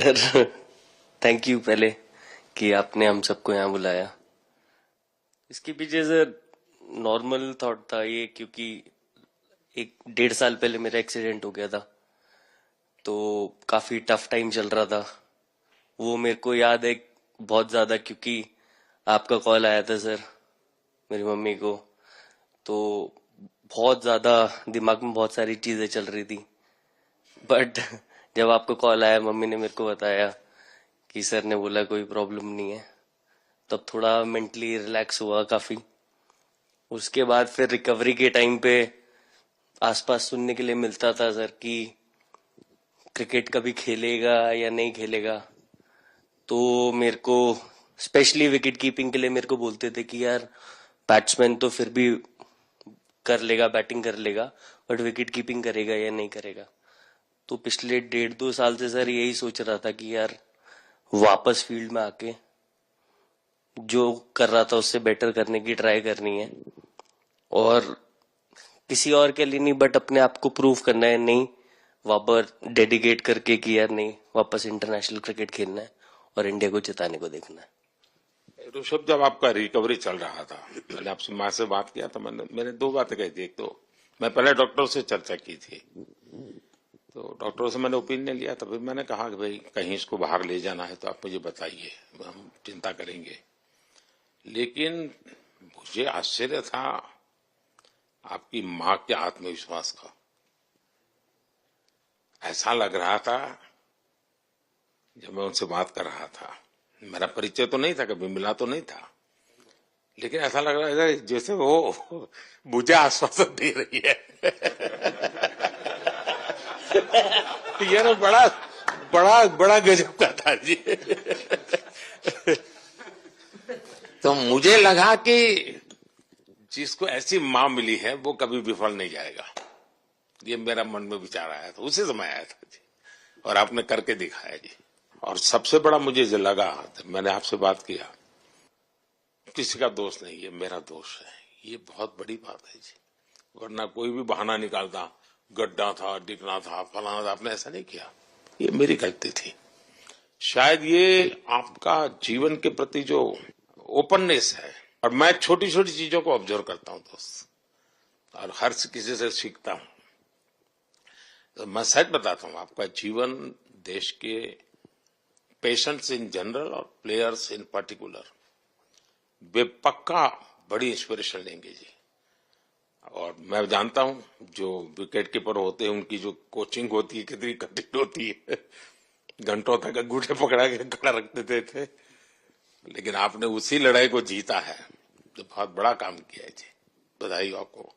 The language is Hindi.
सर, थैंक यू पहले कि आपने हम सबको यहाँ बुलाया। इसके पीछे सर नॉर्मल थॉट था ये, क्योंकि 1-1.5 साल पहले मेरा एक्सीडेंट हो गया था, तो काफी टफ टाइम चल रहा था। वो मेरे को याद है बहुत ज्यादा, क्योंकि आपका कॉल आया था सर मेरी मम्मी को, तो बहुत ज्यादा दिमाग में बहुत सारी चीजें चल रही थी। बट जब आपको कॉल आया, मम्मी ने मेरे को बताया कि सर ने बोला कोई प्रॉब्लम नहीं है, तब थोड़ा मेंटली रिलैक्स हुआ काफी। उसके बाद फिर रिकवरी के टाइम पे आसपास सुनने के लिए मिलता था सर कि क्रिकेट कभी खेलेगा या नहीं खेलेगा। तो मेरे को स्पेशली विकेट कीपिंग के लिए मेरे को बोलते थे कि यार बैट्समैन तो फिर भी कर लेगा, बैटिंग कर लेगा, बट विकेट कीपिंग करेगा या नहीं करेगा। तो पिछले 1.5-2 साल से सर यही सोच रहा था कि यार वापस फील्ड में आके जो कर रहा था उससे बेटर करने की ट्राई करनी है, और किसी और के लिए नहीं बट अपने आप को प्रूव करना है, नहीं वापस डेडिकेट करके कि यार नहीं, वापस इंटरनेशनल क्रिकेट खेलना है और इंडिया को जिताने को देखना है। ऋषभ, जब आपका रिकवरी चल रहा था, मैंने आपसे माँ से बात किया तो मैंने दो बातें कही थी। एक तो मैं पहले डॉक्टर से चर्चा की थी, तो डॉक्टरों से मैंने ओपिनियन लिया, तो फिर मैंने कहा कि भाई कहीं इसको बाहर ले जाना है तो आप मुझे बताइए, हम चिंता करेंगे। लेकिन मुझे आश्चर्य था आपकी माँ के आत्मविश्वास का। ऐसा लग रहा था जब मैं उनसे बात कर रहा था, मेरा परिचय तो नहीं था, कभी मिला तो नहीं था, लेकिन ऐसा लग रहा है जैसे वो मुझे आश्वासन दे रही है। ये ना बड़ा बड़ा बड़ा गजब का था जी। तो मुझे लगा कि जिसको ऐसी मां मिली है वो कभी विफल नहीं जाएगा, ये मेरा मन में विचार आया था, उसी समय आया था जी, और आपने करके दिखाया जी। और सबसे बड़ा मुझे जो लगा, मैंने आपसे बात किया, किसी का दोष नहीं, ये मेरा दोष है, ये बहुत बड़ी बात है जी। वरना कोई भी बहाना निकालता, गड्ढा था, दिखना था, फलाना था, आपने ऐसा नहीं किया, ये मेरी गलती थी। शायद ये आपका जीवन के प्रति जो ओपननेस है, और मैं छोटी छोटी चीजों को ऑब्जर्व करता हूं दोस्त, और हर किसी से सीखता हूं। तो मैं सच बताता हूं, आपका जीवन देश के पेशेंट्स इन जनरल और प्लेयर्स इन पर्टिकुलर वे पक्का बड़ी इंस्पिरेशन लेंगे जी। और मैं जानता हूं जो विकेट कीपर होते हैं उनकी जो कोचिंग होती है कितनी कठिन होती है, घंटों तक अंगूठे पकड़ा के खड़ा रख देते थे, लेकिन आपने उसी लड़ाई को जीता है, तो बहुत बड़ा काम किया है जी, बधाई आपको।